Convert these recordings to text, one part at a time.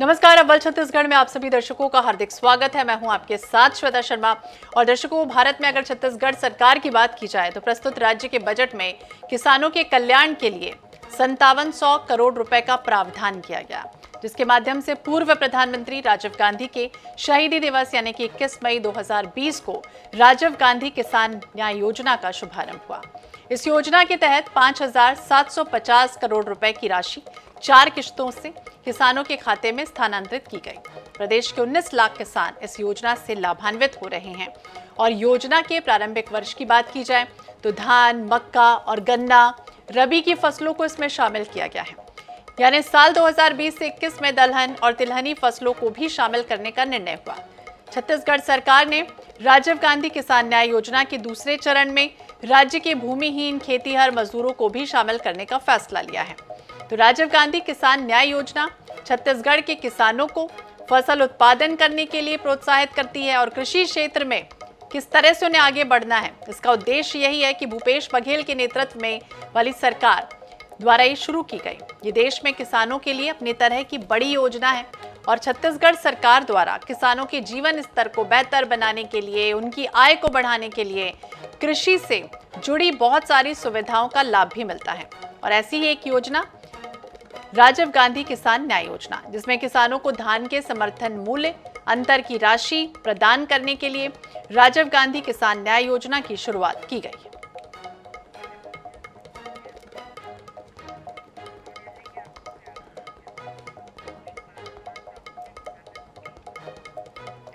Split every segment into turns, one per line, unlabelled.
नमस्कार। अव्वल छत्तीसगढ़ में आप सभी दर्शकों का हार्दिक स्वागत है। मैं हूं आपके साथ श्वेता शर्मा। और दर्शकों, भारत में अगर छत्तीसगढ़ सरकार की बात की जाए तो प्रस्तुत राज्य के बजट में किसानों के कल्याण के लिए 5700 करोड़ रुपए का प्रावधान किया गया, जिसके माध्यम से पूर्व प्रधानमंत्री राजीव गांधी के शहीदी दिवस यानी कि 21 मई 2020 को राजीव गांधी किसान न्याय योजना का शुभारंभ हुआ। इस योजना के तहत 5750 करोड़ रुपए की राशि 4 किश्तों से किसानों के खाते में स्थानांतरित की गई। प्रदेश के 19 लाख किसान इस योजना से लाभान्वित हो रहे हैं। और योजना के प्रारंभिक वर्ष की बात की जाए तो धान, मक्का और गन्ना रबी की फसलों को इसमें शामिल किया गया है। यानी साल 2020 से 21 में दलहन और तिलहनी फसलों को भी शामिल करने का निर्णय हुआ। छत्तीसगढ़ सरकार ने राजीव गांधी किसान न्याय योजना के दूसरे चरण में राज्य के भूमिहीन खेतीहर मजदूरों को भी शामिल करने का फैसला लिया है। तो राजीव गांधी किसान न्याय योजना छत्तीसगढ़ के किसानों को फसल उत्पादन करने के लिए प्रोत्साहित करती है और कृषि क्षेत्र में किस तरह से उन्हें आगे बढ़ना है, इसका उद्देश्य यही है कि भूपेश बघेल के नेतृत्व में वाली सरकार द्वारा ये शुरू की गई। ये देश में किसानों के लिए अपनी तरह की बड़ी योजना है और छत्तीसगढ़ सरकार द्वारा किसानों के जीवन स्तर को बेहतर बनाने के लिए, उनकी आय को बढ़ाने के लिए कृषि से जुड़ी बहुत सारी सुविधाओं का लाभ भी मिलता है। और ऐसी ही एक योजना राजीव गांधी किसान न्याय योजना, जिसमें किसानों को धान के समर्थन मूल्य अंतर की राशि प्रदान करने के लिए राजीव गांधी किसान न्याय योजना की शुरुआत की गई है।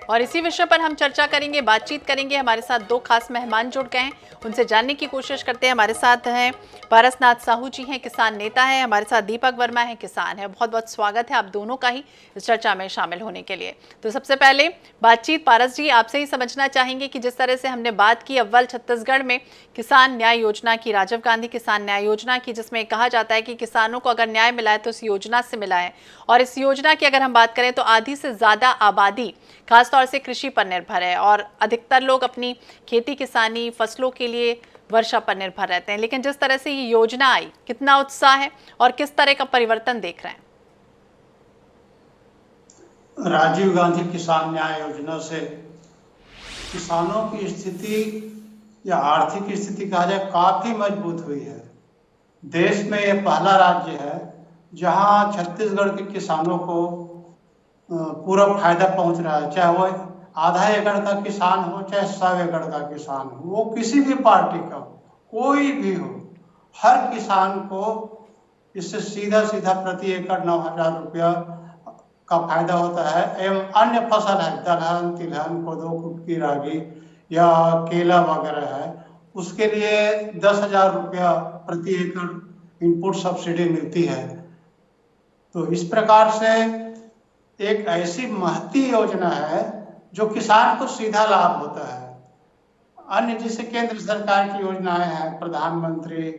और इसी विषय पर हम चर्चा करेंगे, बातचीत करेंगे। हमारे साथ दो खास मेहमान जुड़ गए हैं, उनसे जानने की कोशिश करते हैं। हमारे साथ हैं पारसनाथ साहू जी हैं, किसान नेता हैं। हमारे साथ दीपक वर्मा है, किसान है। बहुत बहुत स्वागत है आप दोनों का ही इस चर्चा में शामिल होने के लिए। तो सबसे पहले बातचीत पारस जी आपसे ही समझना चाहेंगे कि जिस तरह से हमने बात की अव्वल छत्तीसगढ़ में किसान न्याय योजना की, राजीव गांधी किसान न्याय योजना की, जिसमें कहा जाता है कि किसानों को अगर न्याय मिला है तो इस योजना से मिला है। और इस योजना की अगर हम बात करें तो आधी से ज्यादा आबादी खासतौर से कृषि पर निर्भर है और अधिकतर लोग अपनी खेती किसानी फसलों के लिए वर्षा पर निर्भर रहते हैं। लेकिन जिस तरह से ये योजना आई, कितना उत्साह है और किस तरह का परिवर्तन देख रहे हैं?
राजीव गांधी किसान न्याय योजना से किसानों की स्थिति या आर्थिक स्थिति कहा जाए काफी मजबूत हुई है। देश में यह पहला राज्य है जहां छत्तीसगढ़ के किसानों को पूरा फायदा पहुंच रहा है, चाहे वो आधा एकड़ का किसान हो चाहे 100 एकड़ का किसान हो, वो किसी भी पार्टी का हो, कोई भी हो, हर किसान को इससे सीधा सीधा प्रति एकड़ 9,000 रुपया का फायदा होता है। एवं अन्य फसल है, दलहन, तिलहन, कोदो, कुटकी, रागी या केला वगैरह है, उसके लिए 10,000 रुपया प्रति एकड़ इनपुट सब्सिडी मिलती है। तो इस प्रकार से एक ऐसी महती योजना है जो किसान को सीधा लाभ होता है। अन्य जैसे केंद्र सरकार की योजनाएं हैं, प्रधानमंत्री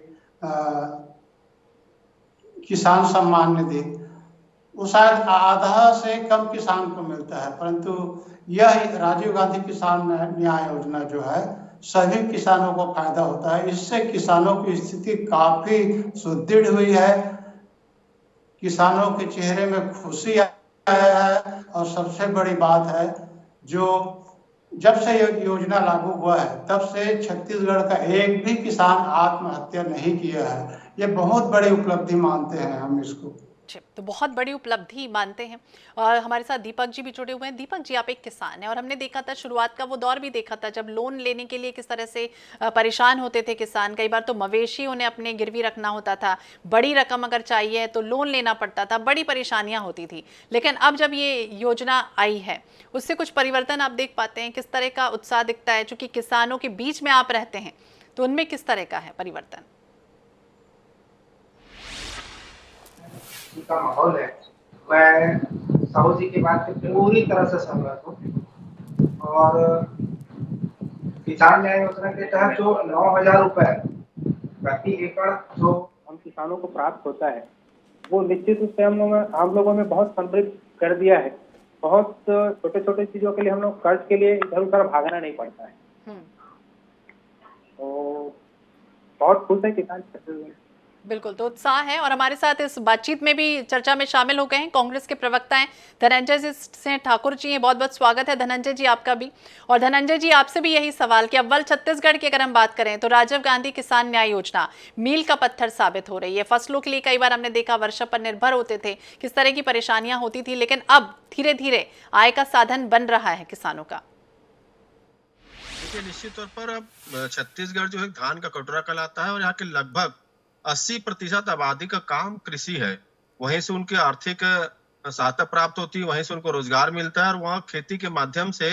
किसान सम्मान निधि, वो शायद आधा से कम किसान को मिलता है, परंतु यह राजीव गांधी किसान न्याय योजना जो है सभी किसानों को फायदा होता है। इससे किसानों की स्थिति काफी सुदृढ़ हुई है, किसानों के चेहरे में खुशी आया है। और सबसे बड़ी बात है, जो जब से ये योजना लागू हुआ है तब से छत्तीसगढ़ का एक भी किसान आत्महत्या नहीं किया है। ये बहुत बड़ी उपलब्धि मानते हैं हम इसको।
तो बहुत बड़ी उपलब्धि मानते हैं। और हमारे साथ दीपक जी भी जुड़े हुए हैं। दीपक जी, आप एक किसान हैं और हमने देखा था शुरुआत का वो दौर भी देखा था जब लोन लेने के लिए किस तरह से परेशान होते थे किसान। कई बार तो मवेशी उन्हें अपने गिरवी रखना होता था, बड़ी रकम अगर चाहिए तो लोन लेना पड़ता था, बड़ी परेशानियां होती थी। लेकिन अब जब ये योजना आई है उससे कुछ परिवर्तन आप देख पाते हैं? किस तरह का उत्साह दिखता है? चूंकि किसानों के बीच में आप रहते हैं तो उनमें किस तरह का है परिवर्तन?
का माहौल है। मैं साहू जी की बात से पूरी तरह से सहमत हूँ। और किसान न्याय योजना के तहत जो 9,000 रुपए प्रति एकड़ जो हम किसानों को प्राप्त होता है, वो निश्चित रूप से हम लोगों में बहुत समृद्ध कर दिया है। बहुत छोटे छोटे चीजों के लिए हम लोग कर्ज के लिए इधर उधर भागना नहीं पड़ता है। तो बहुत खुश है किसान छत्तीसगढ़।
बिल्कुल, तो उत्साह है और हमारे साथ इस बातचीत में भी चर्चा में शामिल हो गए हैं कांग्रेस के प्रवक्ता हैं धनंजय सिंह ठाकुर जी हैं। बहुत बहुत स्वागत है धनंजय जी आपका भी। और धनंजय जी आपसे भी यही सवाल कि अव्वल छत्तीसगढ़ की अगर हम बात करें तो राजीव गांधी किसान न्याय योजना मील का पत्थर साबित हो रही है। फसलों के लिए कई बार हमने देखा वर्षा पर निर्भर होते थे, किस तरह की परेशानियां होती थी, लेकिन अब धीरे धीरे आय का साधन बन रहा है किसानों का।
देखिए, निश्चित तौर पर अब छत्तीसगढ़ जो है धान का कटोरा कहलाता है और यहाँ के लगभग 80% आबादी का काम कृषि है। वहीं से उनकी आर्थिक सहायता प्राप्त होती है, वहीं से उनको रोजगार मिलता है और वहाँ खेती के माध्यम से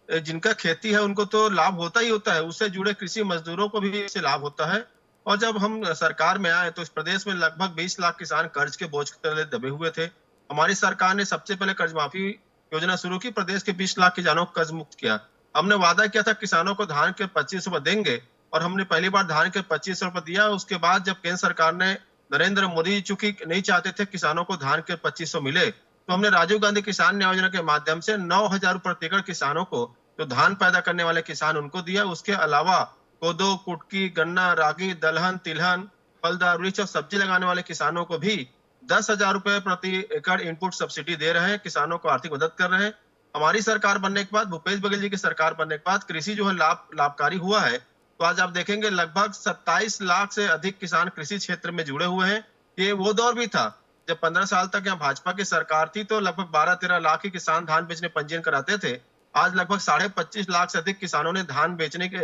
जिनका खेती है उनको तो लाभ होता ही होता है, उससे जुड़े कृषि मजदूरों को भी इससे लाभ होता है। और जब हम सरकार में आए तो इस प्रदेश में लगभग 20 लाख किसान कर्ज के बोझ के तले दबे हुए थे। हमारी सरकार ने सबसे पहले कर्ज माफी योजना शुरू की, प्रदेश के 20 लाख किसानों को कर्ज मुक्त किया। हमने वादा किया था किसानों को धान के 25 रुपए देंगे और हमने पहली बार धान के 25 रुपए दिया। उसके बाद जब केंद्र सरकार ने नरेंद्र मोदी चूंकि नहीं चाहते थे किसानों को धान के 2500 मिले, तो हमने राजीव गांधी किसान न्याय योजना के माध्यम से 9,000 रुपए प्रति एकड़ किसानों को, जो धान पैदा करने वाले किसान उनको दिया। उसके अलावा कोदो, कुटकी, गन्ना, रागी, दलहन, तिलहन, फलदार वृक्ष और सब्जी लगाने वाले किसानों को भी 10,000 रुपए प्रति एकड़ इनपुट सब्सिडी दे रहे हैं, किसानों को आर्थिक मदद कर रहे हैं। हमारी सरकार बनने के बाद, भूपेश बघेल जी की सरकार बनने के बाद कृषि जो है लाभकारी हुआ है। तो आज आप देखेंगे लगभग 27 लाख से अधिक किसान कृषि क्षेत्र में जुड़े हुए हैं। ये वो दौर भी था जब 15 साल तक यहाँ भाजपा की सरकार थी तो लगभग 12-13 लाख ही किसान धान बेचने पंजीयन कराते थे। आज लगभग 25.5 लाख से अधिक किसानों ने धान बेचने के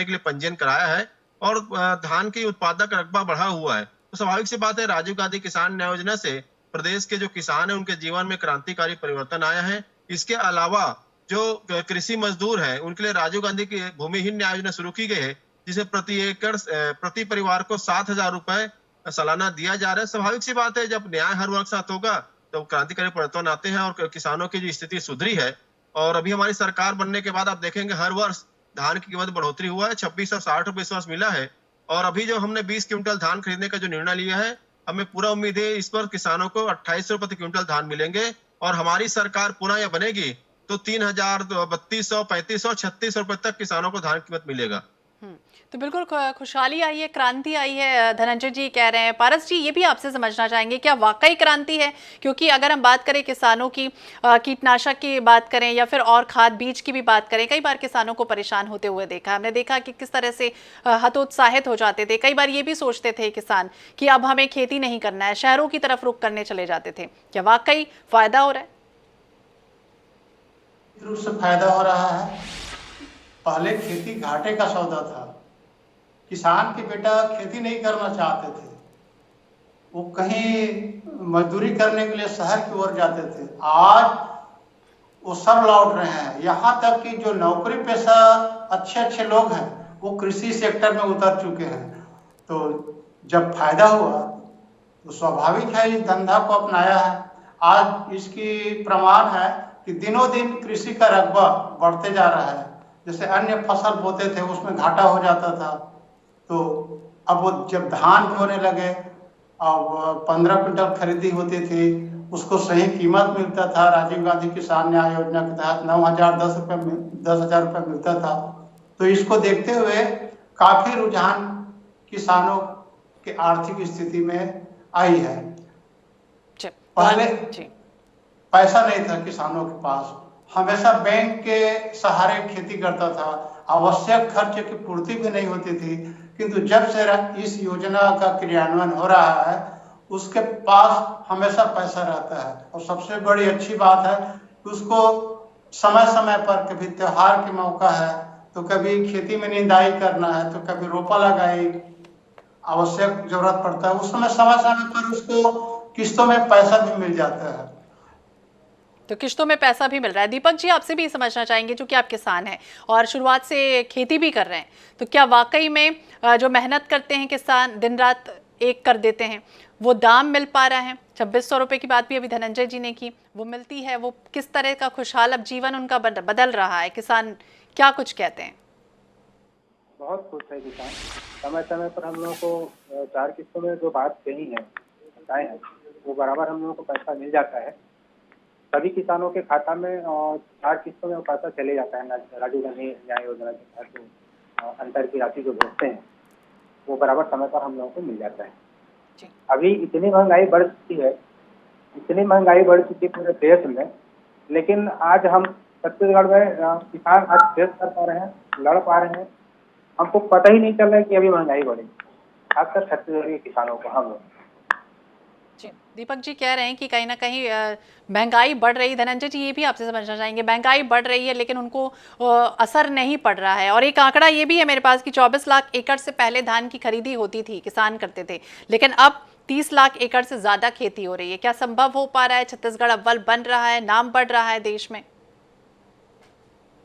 लिए पंजीयन कराया है और धान की उत्पादक रकबा बढ़ा हुआ है। तो स्वाभाविक सी बात है, राजीव गांधी किसान न्याय योजना से प्रदेश के जो किसान है उनके जीवन में क्रांतिकारी परिवर्तन आया है। इसके अलावा जो कृषि मजदूर है उनके लिए राजीव गांधी की भूमिहीन न्याय योजना शुरू की गई है, जिसे प्रति एकड़ प्रति परिवार को 7,000 रुपए सालाना दिया जा रहा है। स्वाभाविक सी बात है, जब न्याय हर वर्ग साथ होगा तो क्रांतिकारी परिवर्तन आते हैं और किसानों की जो स्थिति सुधरी है। और अभी हमारी सरकार बनने के बाद आप देखेंगे हर वर्ष धान की कीमत बढ़ोतरी हुआ है, 2660 रुपए इस वर्ष मिला है। और अभी जो हमने 20 क्विंटल धान खरीदने का जो निर्णय लिया है, हमें पूरा उम्मीद है इस पर किसानों को 28 रुपए प्रति क्विंटल धान मिलेंगे। और हमारी सरकार पुनः यह बनेगी तो 3,000, 3,200, 3,500, 36 रुपए तक किसानों को धान कीमत मिलेगा।
तो बिल्कुल खुशहाली आई है, क्रांति आई है, धनंजय जी कह रहे हैं। पारस जी, ये भी आपसे समझना चाहेंगे क्या वाकई क्रांति है? क्योंकि अगर हम बात करें किसानों की, कीटनाशक की बात करें या फिर और खाद बीज की भी बात करें, कई बार किसानों को परेशान होते हुए देखा। हमने देखा कि किस तरह से हतोत्साहित हो जाते थे। कई बार ये भी सोचते थे किसान कि अब हमें खेती नहीं करना है, शहरों की तरफ रुख करने चले जाते थे। क्या वाकई फायदा हो रहा है?
रूप से फायदा हो रहा है। पहले खेती घाटे का सौदा था, किसान के बेटा खेती नहीं करना चाहते थे, वो कहीं मजदूरी करने के लिए शहर की ओर जाते थे। आज वो सब लौट रहे हैं, यहाँ तक कि जो नौकरी पेशा अच्छे लोग हैं वो कृषि सेक्टर में उतर चुके हैं। तो जब फायदा हुआ तो स्वाभाविक है इस धंधा को अपनाया है। आज इसकी प्रमाण है कि दिनों दिन कृषि का रकबा बढ़ते जा रहा है। जैसे अन्य फसल बोते थे उसमें घाटा हो जाता था, तो अब वो जब धान बोने लगे, अब 15 क्विंटल खरीदी होती थी, उसको सही कीमत मिलता था। राजीव गांधी किसान न्याय योजना के तहत 9,000 10,000 रुपये मिलता था। तो इसको देखते हुए काफी रुझान किसानों की आर्थिक स्थिति में आई है। पहले पैसा नहीं था किसानों के पास, हमेशा बैंक के सहारे खेती करता था, आवश्यक खर्च की पूर्ति भी नहीं होती थी। किंतु जब से इस योजना का क्रियान्वयन हो रहा है उसके पास हमेशा पैसा रहता है। और सबसे बड़ी अच्छी बात है कि उसको समय समय पर, कभी त्योहार के मौका है तो कभी खेती में निंदाई करना है तो कभी रोपा लगाई, आवश्यक जरूरत पड़ता है उस समय समय पर उसको किस्तों में पैसा भी मिल जाता है।
तो किश्तों में पैसा भी मिल रहा है। दीपक जी, आपसे भी समझना चाहेंगे, जो कि आप किसान हैं और शुरुआत से खेती भी कर रहे हैं, तो क्या वाकई में जो मेहनत करते हैं किसान, दिन रात एक कर देते हैं, वो दाम मिल पा रहा है? 2600 रुपये की बात भी अभी धनंजय जी ने की, वो मिलती है? वो किस तरह का खुशहाल अब जीवन उनका बदल रहा है? किसान क्या कुछ कहते हैं?
बहुत खुश है किसान। समय समय पर हम लोगों को 4 किस्तों में जो बात कही है बताए हैं वो बराबर हम लोगों को पैसा मिल जाता है सभी किसानों के खाता में, और 4 किस्तों में वो पैसा चले जाता है। राजीव गांधी न्याय योजना के तहत जो अंतर की राशि जो भेजते हैं वो बराबर समय पर हम लोगों को मिल जाता है।
जी।
अभी इतनी महंगाई बढ़ चुकी है, इतनी महंगाई बढ़ चुकी है पूरे देश में, लेकिन आज हम छत्तीसगढ़ में किसान आज फेस कर पा रहे हैं, लड़ पा रहे हैं। हमको पता ही नहीं चल रहा है कि अभी महंगाई बढ़ी, खासकर छत्तीसगढ़ के किसानों को हम लोग।
जी, दीपक जी कह रहे हैं कि कहीं न कहीं महँगाई बढ़ रही है। धनंजय जी ये भी आपसे समझना चाहेंगे, महँगाई बढ़ रही है लेकिन उनको असर नहीं पड़ रहा है और एक आंकड़ा ये भी है मेरे पास कि 24 लाख एकड़ से पहले धान की खरीदी होती थी, किसान करते थे, लेकिन अब 30 लाख एकड़ से ज़्यादा खेती हो रही है। क्या संभव हो पा रहा है? छत्तीसगढ़ अव्वल बन रहा है, नाम बढ़ रहा है देश में?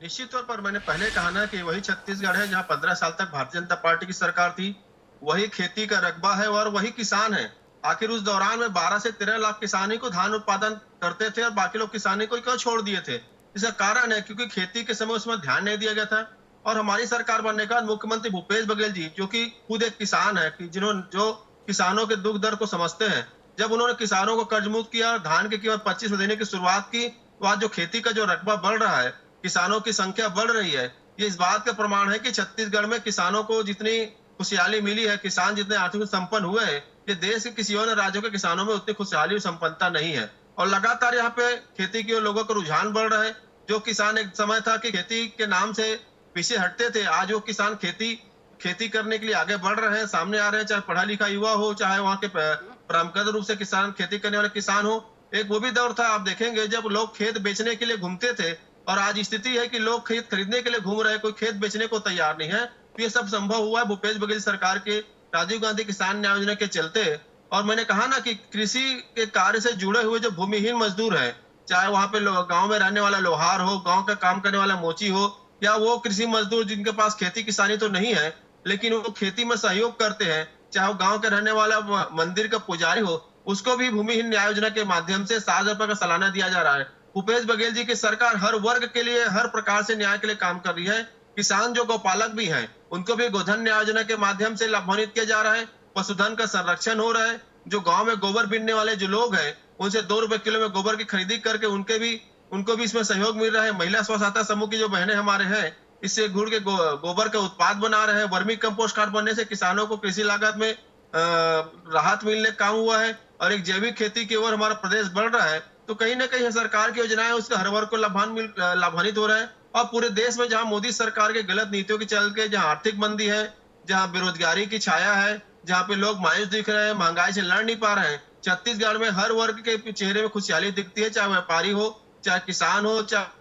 निश्चित तौर पर मैंने पहले कहा ना कि वही छत्तीसगढ़ है जहां 15 साल तक भारतीय जनता पार्टी की सरकार थी, वही खेती का रकबा है और वही किसान है। आखिर उस दौरान में 12 से 13 लाख किसान ही को धान उत्पादन करते थे और बाकी लोग किसानी को क्यों छोड़ दिए थे? इसका कारण है क्योंकि खेती के समय उसमें ध्यान नहीं दिया गया था। और हमारी सरकार बनने के बाद मुख्यमंत्री भूपेश बघेल जी, जो कि खुद एक किसान है, कि जिन्होंने जो किसानों के दुख दर्द को समझते हैं, जब उन्होंने किसानों को कर्ज मुक्त किया, धान के केवल 25 देने की शुरुआत की, तो आज जो खेती का जो रकबा बढ़ रहा है, किसानों की संख्या बढ़ रही है, ये इस बात का प्रमाण है कि छत्तीसगढ़ में किसानों को जितनी खुशहाली मिली है, किसान जितने आर्थिक संपन्न हुए हैं, ये देश के किसी और राज्यों के किसानों में उतनी खुशहाली और संपन्नता नहीं है। और लगातार यहाँ पे खेती की ओर लोगों का रुझान बढ़ रहा है। जो किसान एक समय था कि खेती के नाम से पीछे हटते थे, आज वो किसान खेती खेती करने के लिए आगे बढ़ रहे हैं, सामने आ रहे हैं, चाहे पढ़ा लिखा युवा हो, चाहे वहाँ के परंपरागत रूप से किसान खेती करने वाले किसान हो। एक वो भी दौर था, आप देखेंगे, जब लोग खेत बेचने के लिए घूमते थे, और आज स्थिति है कि लोग खेत खरीदने के लिए घूम रहे हैं, कोई खेत बेचने को तैयार नहीं है। तो ये सब संभव हुआ है भूपेश बघेल सरकार के राजीव गांधी किसान न्याय योजना के चलते। और मैंने कहा ना कि कृषि के कार्य से जुड़े हुए जो भूमिहीन मजदूर है, चाहे वहां पे गांव में रहने वाला लोहार हो, गांव का काम करने वाला मोची हो, या वो कृषि मजदूर जिनके पास खेती किसानी तो नहीं है लेकिन वो खेती में सहयोग करते हैं, चाहे वो गांव के रहने वाला मंदिर का पुजारी हो, उसको भी भूमिहीन न्याय योजना के माध्यम से 7,000 रुपए का सालाना दिया जा रहा है। भूपेश बघेल जी की सरकार हर वर्ग के लिए, हर प्रकार से न्याय के लिए काम कर रही है। किसान जो गौपालक भी हैं, उनको भी गोधन न्याय योजना के माध्यम से लाभान्वित किया जा रहा है। पशुधन का संरक्षण हो रहा है। जो गांव में गोबर बीनने वाले जो लोग हैं, उनसे 2 रुपए किलो में गोबर की खरीदी करके उनको भी इसमें सहयोग मिल रहा है। महिला स्व सहायता समूह की जो बहनें हमारे हैं, इससे गुड़ के गोबर का उत्पाद बना रहे हैं। वर्मी कंपोस्ट खाद बनने से किसानों को कृषि लागत में राहत मिलने काम हुआ है और एक जैविक खेती की ओर हमारा प्रदेश बढ़ रहा है। तो कहीं ना कहीं सरकार की योजनाएं उसके हर वर्ग को लाभान्वित हो रहा है। और पूरे देश में जहां मोदी सरकार के गलत नीतियों के चलते जहां आर्थिक मंदी है, जहां बेरोजगारी की छाया है, जहां पे लोग मायूस दिख रहे हैं, महंगाई से लड़ नहीं पा रहे हैं, छत्तीसगढ़ में हर वर्ग के चेहरे में खुशहाली दिखती है, चाहे व्यापारी हो, चाहे किसान हो, चाहे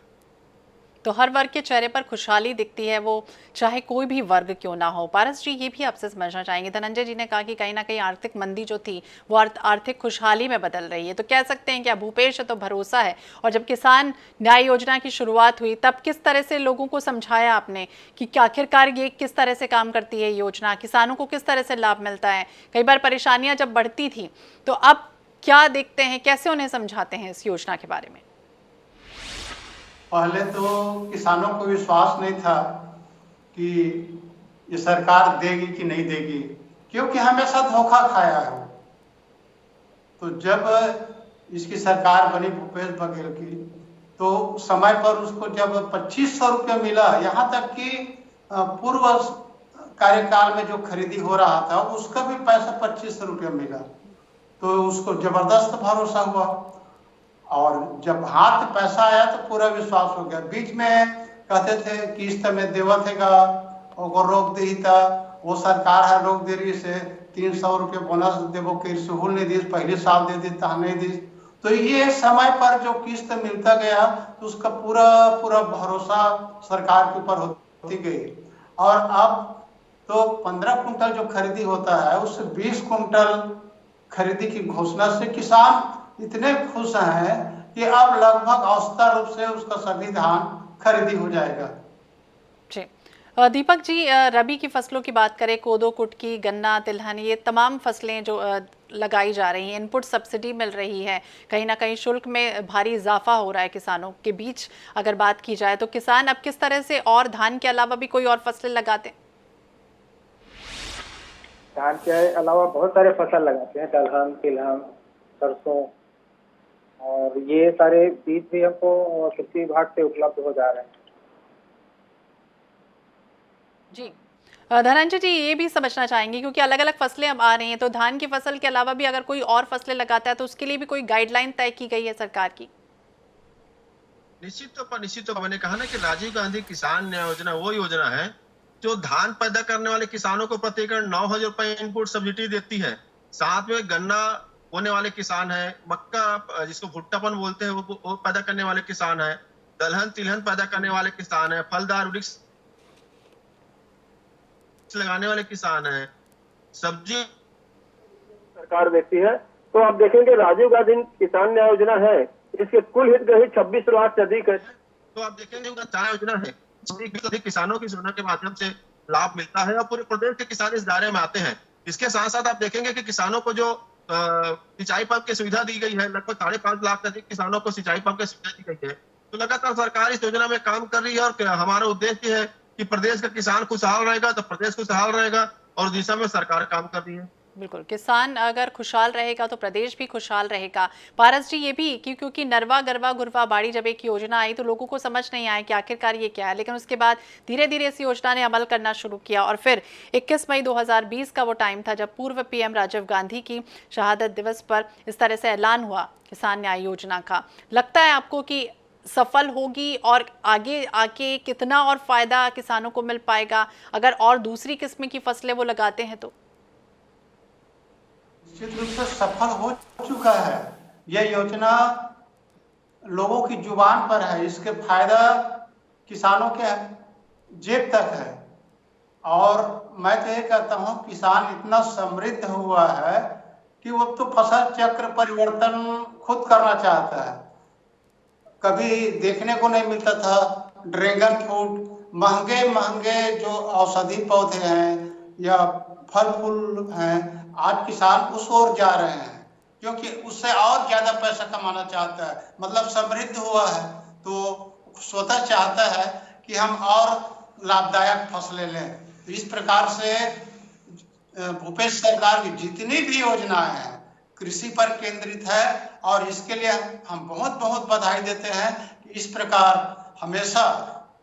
तो हर वर्ग के चेहरे पर खुशहाली दिखती है, वो चाहे कोई भी वर्ग क्यों ना हो। पारस जी ये भी आपसे समझना चाहेंगे, धनंजय जी ने कहा कि कहीं ना कहीं आर्थिक मंदी जो थी वो आर्थिक खुशहाली में बदल रही है, तो कह सकते हैं क्या भूपेश है तो भरोसा है? और जब किसान न्याय योजना की शुरुआत हुई तब किस तरह से लोगों को समझाया आपने कि आखिरकार ये किस तरह से काम करती है योजना, किसानों को किस तरह से लाभ मिलता है? कई बार परेशानियां जब बढ़ती थी तो अब क्या देखते हैं, कैसे उन्हें समझाते हैं इस योजना के बारे में?
पहले तो किसानों को विश्वास नहीं था कि ये सरकार देगी कि नहीं देगी, क्योंकि हमेशा धोखा खाया है। तो जब इसकी सरकार बनी भूपेश बघेल की, तो समय पर उसको जब 2500 रुपये मिला, यहाँ तक कि पूर्व कार्यकाल में जो खरीदी हो रहा था उसका भी पैसा 2500 रुपये मिला, तो उसको जबरदस्त भरोसा हुआ। और जब हाथ में पैसा आया तो पूरा विश्वास हो गया। बीच में कहते थे किस्त में देवत हैगा और रोक दी था, वो सरकार है रोक दे रही से 300 रुपये बोनस देवो कि सहूल नहीं दी, पहले साल दे दी ता नहीं दी। तो ये समय पर जो किस्त मिलता गया तो उसका पूरा पूरा भरोसा सरकार के ऊपर होती गई। और अब तो 15 कुंटल जो खरीदी होता है उससे 20 कुंटल खरीदी की घोषणा से किसान इतने खुश हैं कि अब लगभग औसत रूप से उसका सभी धान खरीदी हो जाएगा।
जी दीपक जी, रबी की फसलों की बात करें, कोदो, कुटकी, गन्ना, तिलहन, ये तमाम फसलें जो लगाई जा रही हैं, इनपुट सब्सिडी मिल रही है, कहीं ना कहीं शुल्क में भारी इजाफा हो रहा है किसानों के बीच। अगर बात की जाए तो किसान अब किस तरह से और धान के अलावा भी कोई और फसलें लगाते हैं?
धान के अलावा बहुत सारे फसल लगाते हैं, दलहन, तिलहन, सरसों, और ये सारे बीज भी हमको कृषि विभाग से उपलब्ध हो जा रहे हैं।
जी धनंजय जी, ये भी समझना चाहेंगे क्योंकि अलग अलग फसलें अब आ रही हैं, तो धान की फसल के अलावा भी अगर कोई और फसलें लगाता है तो उसके लिए भी कोई गाइडलाइन तय की गई है सरकार की?
निश्चित तौर पर मैंने कहा ना कि राजीव गांधी किसान न्याय योजना वो योजना है जो धान पैदा करने वाले किसानों को प्रति एकड़ 9,000 रुपए इनपुट सब्सिडी देती है। साथ में गन्ना बोने वाले किसान है, मक्का जिसको भुट्टापन बोलते हैं वो पैदा करने वाले किसान है, दलहन तिलहन पैदा करने वाले किसान है, फलदार वृक्ष लगाने वाले किसान है, सब्जी
सरकार देती है। तो आप देखेंगे राजीव गांधी किसान न्याय योजना है, इसके कुल हितग्राही 26 लाख से अधिक है।
तो आप देखेंगे चार योजना है, अधिक किसानों की योजना के माध्यम से लाभ मिलता है और पूरे प्रदेश के किसान इस दायरे में आते हैं। इसके साथ साथ आप देखेंगे कि किसानों को जो सिंचाई पंप की सुविधा दी गई है, लगभग 5.5 लाख से अधिक किसानों को सिंचाई पंप की सुविधा दी गई है। तो लगातार सरकार इस योजना में काम कर रही है और हमारा उद्देश्य है कि प्रदेश का किसान खुशहाल रहेगा तो प्रदेश खुशहाल रहेगा और दिशा में सरकार काम कर रही है।
बिल्कुल, किसान अगर खुशहाल रहेगा तो प्रदेश भी खुशहाल रहेगा। पारस जी, ये भी क्योंकि नरवा गरवा गुरवा बाड़ी जब एक योजना आई तो लोगों को समझ नहीं आया कि आखिरकार ये क्या है, लेकिन उसके बाद धीरे धीरे इस योजना ने अमल करना शुरू किया और फिर 21 मई 2020 का वो टाइम था जब पूर्व पीएम राजीव गांधी की शहादत दिवस पर इस तरह से ऐलान हुआ किसान न्याय योजना का। लगता है आपको कि सफल होगी और आगे आके कितना और फायदा किसानों को मिल पाएगा अगर और दूसरी किस्म की फसलें वो लगाते हैं तो?
निश्चित रूप से सफल हो चुका है। यह योजना लोगों की जुबान पर है, इसके फायदा किसानों के जेब तक है। और मैं तो ये कहता हूँ किसान इतना समृद्ध हुआ है कि वो तो फसल चक्र परिवर्तन खुद करना चाहता है। कभी देखने को नहीं मिलता था ड्रैगन फ्रूट, महंगे महंगे जो औषधि पौधे हैं या फल फूल हैं, आज किसान उस ओर जा रहे हैं क्योंकि उससे और ज्यादा पैसा कमाना चाहता है। मतलब समृद्ध हुआ है तो स्वतः चाहता है कि हम और लाभदायक फसलें लें। तो इस प्रकार से भूपेश सरकार की जितनी भी योजनाएं हैं कृषि पर केंद्रित है और इसके लिए हम बहुत बहुत बधाई देते हैं कि इस प्रकार हमेशा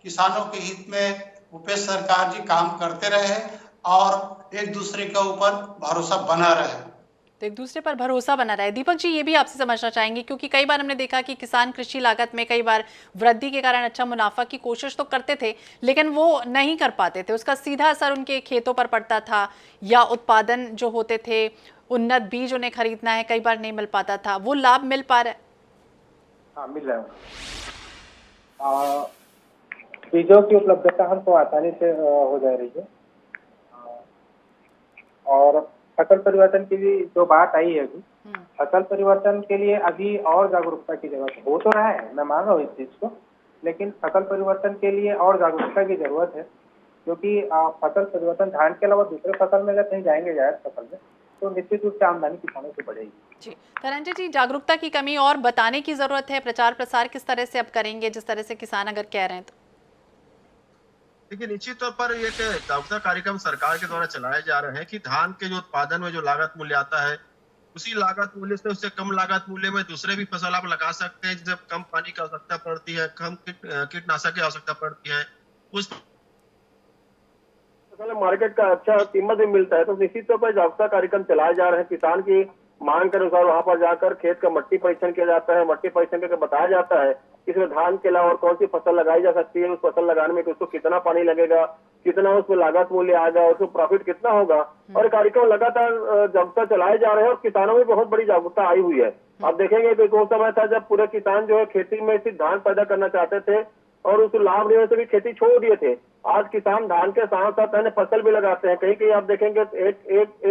किसानों के हित में भूपेश सरकार जी काम करते रहे और एक दूसरे के ऊपर भरोसा बना रहे।
तो एक दूसरे पर भरोसा बना रहा है। दीपक जी, ये भी आपसे समझना चाहेंगे क्योंकि कई बार हमने देखा कि किसान कृषि लागत में कई बार वृद्धि के कारण अच्छा मुनाफा की कोशिश तो करते थे लेकिन वो नहीं कर पाते थे, उसका सीधा असर उनके खेतों पर पड़ता था या उत्पादन जो होते थे, उन्नत बीज उन्हें खरीदना है, कई बार नहीं मिल पाता था। वो लाभ मिल पा रहा है?
हाँ, मिल रहा है। बीजों की उपलब्धता हमको आसानी से हो जा रही है और फसल परिवर्तन की भी जो बात आई है अभी, फसल परिवर्तन के लिए अभी और जागरूकता की जरूरत है। हो तो रहा है, मैं मान रहा हूँ इस चीज को, लेकिन फसल परिवर्तन के लिए और जागरूकता की जरूरत है क्योंकि फसल परिवर्तन धान के अलावा दूसरे फसल में अगर कहीं जाएंगे जायद फसल में तो निश्चित रूप से आमदनी किसानों से बढ़ेगी।
जी धनंजय जी, जागरूकता की कमी और बताने की जरूरत है, प्रचार प्रसार किस तरह से अब करेंगे जिस तरह से किसान अगर कह रहे हैं तो?
देखिए, निश्चित तौर पर एक जागरूकता कार्यक्रम सरकार के द्वारा चलाए जा रहे हैं कि धान के जो उत्पादन में जो लागत मूल्य आता है उसी लागत मूल्य से उससे कम लागत मूल्य में दूसरे भी फसल आप लगा सकते हैं जिससे कम पानी की आवश्यकता पड़ती है, कम कीटनाशक की आवश्यकता पड़ती है, उस
मार्केट का अच्छा कीमत भी मिलता है। तो निश्चित तौर पर जागरूकता कार्यक्रम चलाए जा रहे हैं। किसान की मांग के अनुसार वहां पर जाकर खेत का मट्टी परीक्षण किया जाता है, मट्टी परीक्षण करके बताया जाता है इसमें धान के अलावा और कौन सी फसल लगाई जा सकती है, उस फसल लगाने में उसको कितना पानी लगेगा, कितना उसमें लागत मूल्य आएगा, उसको प्रॉफिट कितना होगा। और कार्यक्रम लगातार जागरूकता चलाए जा रहे हैं और किसानों में बहुत बड़ी जागरूकता आई हुई है। आप देखेंगे कि वो समय था जब पूरे किसान जो है खेती में सिर्फ धान पैदा करना चाहते थे और उसको लाभ लेने से भी खेती छोड़ दिए थे। आज किसान धान के साथ साथ अन्य फसल भी लगाते हैं। कहीं कहीं आप देखेंगे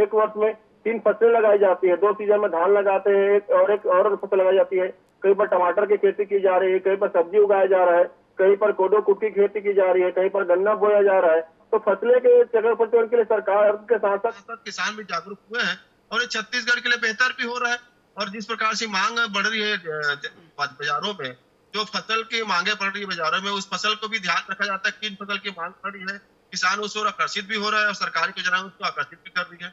एक वर्ष में 3 फसलें लगाई जाती है, 2 सीजन में धान लगाते हैं एक और फसल लगाई जाती है। कहीं पर टमाटर की खेती की जा रही है, कहीं पर सब्जी उगाया जा रहा है, कहीं पर कोदो कुट की खेती की जा रही है, कहीं पर गन्ना बोया जा रहा है। तो फसलें के चक्र परिवर्तन के लिए सरकार के साथ साथ
किसान भी जागरूक हुए हैं और ये छत्तीसगढ़ के लिए बेहतर भी हो रहा है। और जिस प्रकार से मांग बढ़ रही है बाजारों में, जो फसल की मांगे बढ़ रही है बाजारों में, उस फसल को भी ध्यान रखा जाता है किन फसल की मांग बढ़ रही है, किसान उस ओर आकर्षित भी हो रहा है और सरकार की योजना उसको आकर्षित भी कर रही है।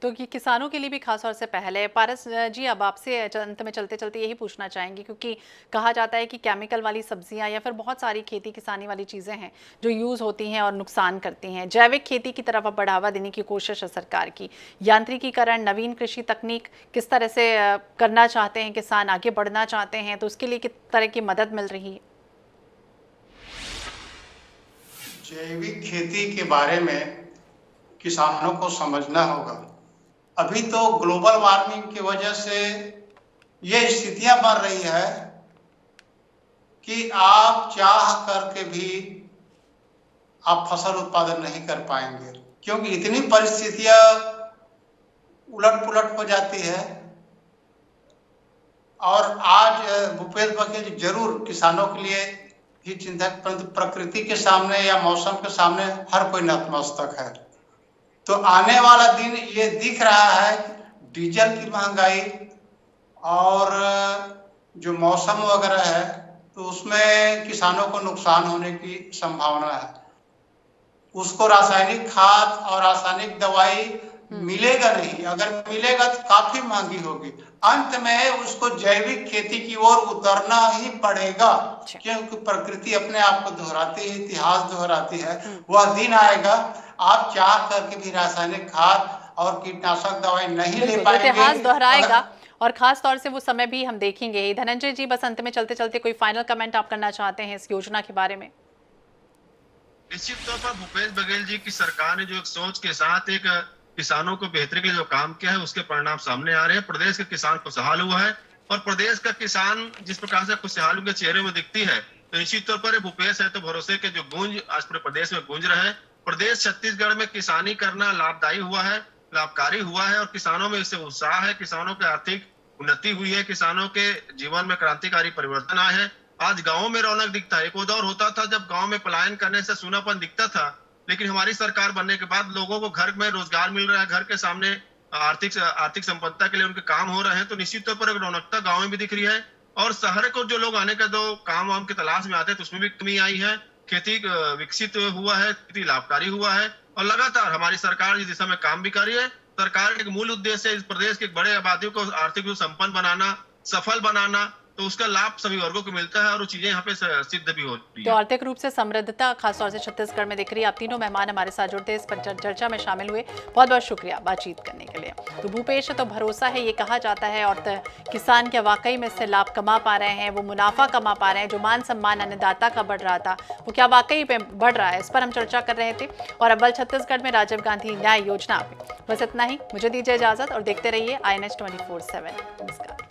तो ये किसानों के लिए भी खास तौर से पहले पारस जी, अब आपसे अंत में चलते चलते यही पूछना चाहेंगे, क्योंकि कहा जाता है कि केमिकल वाली सब्जियां या फिर बहुत सारी खेती किसानी वाली चीज़ें हैं जो यूज़ होती हैं और नुकसान करती हैं। जैविक खेती की तरफ अब बढ़ावा देने की कोशिश है सरकार की। यांत्रिकीकरण, नवीन कृषि तकनीक किस तरह से करना चाहते हैं किसान, आगे बढ़ना चाहते हैं, तो उसके लिए किस तरह की मदद मिल रही है?
जैविक खेती के बारे में किसानों को समझना होगा। अभी तो ग्लोबल वार्मिंग की वजह से ये स्थितियां बन रही है कि आप चाह करके भी आप फसल उत्पादन नहीं कर पाएंगे, क्योंकि इतनी परिस्थितियां उलट पुलट हो जाती है। और आज भूपेश बघेल जरूर किसानों के लिए ही चिंतक, परंतु प्रकृति के सामने या मौसम के सामने हर कोई नतमस्तक है। तो आने वाला दिन ये दिख रहा है, डीजल की महंगाई और जो मौसम वगैरह है, तो उसमें किसानों को नुकसान होने की संभावना है। उसको रासायनिक खाद और रासायनिक दवाई मिलेगा नहीं, अगर मिलेगा तो काफी महंगी होगी। अंत में उसको जैविक खेती की ओर उतरना ही पड़ेगा, क्योंकि प्रकृति अपने आप को दोहराती है, इतिहास दोहराती है। वह दिन आएगा आप चाह करके भी रासायनिक खाद और कीटनाशक दवाई नहीं ले पाएंगे,
इतिहास दोहराएगा और खास तौर से वो समय भी हम देखेंगे ही। धनंजय जी, बस अंत में चलते चलते कोई फाइनल कमेंट आप करना चाहते हैं इस योजना के बारे में?
निश्चित तौर पर भूपेश बघेल जी की सरकार ने जो एक सोच के साथ एक किसानों को बेहतरी के लिए जो काम किया है, उसके परिणाम सामने आ रहे हैं। प्रदेश के किसान खुशहाल हुआ है और प्रदेश का किसान जिस प्रकार से खुशहाल उनके चेहरे में दिखती है, तो निश्चित तौर पर भूपेश है तो भरोसे के जो गूंज आज पूरे प्रदेश में गूंज रहे हैं। प्रदेश छत्तीसगढ़ में किसानी करना लाभदायी हुआ है, लाभकारी हुआ है और किसानों में इससे उत्साह है, किसानों की आर्थिक उन्नति हुई है, किसानों के जीवन में क्रांतिकारी परिवर्तन आए हैं। आज गाँव में रौनक दिखता है। एक वो दौर होता था जब गाँव में पलायन करने से सूनापन दिखता था, लेकिन हमारी सरकार बनने के बाद लोगों को घर में रोजगार मिल रहा है, घर के सामने आर्थिक संपन्नता के लिए उनके काम हो रहे हैं, तो निश्चित तौर पर एक रौनकता गाँव में भी दिख रही है। और शहर को जो लोग आने का जो काम वाम की तलाश में आते हैं, तो उसमें भी कमी आई है। खेती विकसित हुआ है, खेती लाभकारी हुआ है और लगातार हमारी सरकार इस दिशा में काम भी कर रही है। सरकार का एक मूल उद्देश्य है इस प्रदेश के बड़े आबादी को आर्थिक रूप से संपन्न बनाना, सफल बनाना, तो उसका लाभ सभी वर्गों को मिलता है और वो चीजें यहाँ पे सिद्ध भी होती है।
तो आर्थिक रूप से समृद्धता खासतौर से छत्तीसगढ़ में दिख रही है। आप तीनों मेहमान हमारे साथ जुड़ते इस पर चर्चा में शामिल हुए, बहुत बहुत शुक्रिया बातचीत करने के लिए। तो भूपेश तो भरोसा है ये कहा जाता है, और किसान क्या वाकई में इससे लाभ कमा पा रहे हैं, वो मुनाफा कमा पा रहे हैं, जो मान सम्मान अन्नदाता का बढ़ रहा था वो क्या वाकई में बढ़ रहा है, इस पर हम चर्चा कर रहे थे। और अव्वल छत्तीसगढ़ में राजीव गांधी न्याय योजना पे बस इतना ही। मुझे दीजिए इजाजत और देखते रहिए INH 24/7। नमस्कार।